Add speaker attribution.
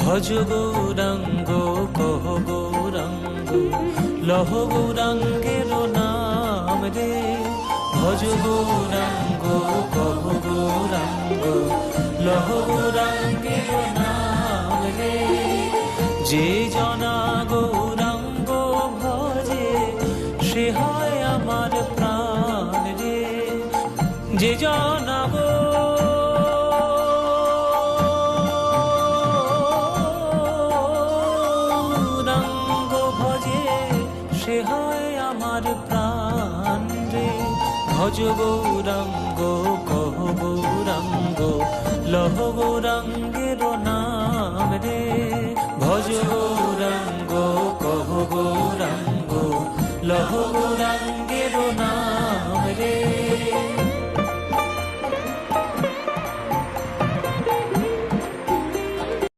Speaker 1: ভজ গৌরাঙ্গ কহ গৌরাঙ্গ লহ গৌরাঙ্গের নাম রে। ভজ গৌরাঙ্গ কহ গৌরাঙ্গ লহ গৌরাঙ্গের নাম রে। যে জনা গৌরাঙ্গ ভজে সে হয় আমার প্রাণ রে। যে জনা গৌরাঙ্গ ভজে সে হয় আমার প্রাণ রে। ভজ গৌরাঙ্গ কহ গৌরাঙ্গ লহ গৌরাঙ্গের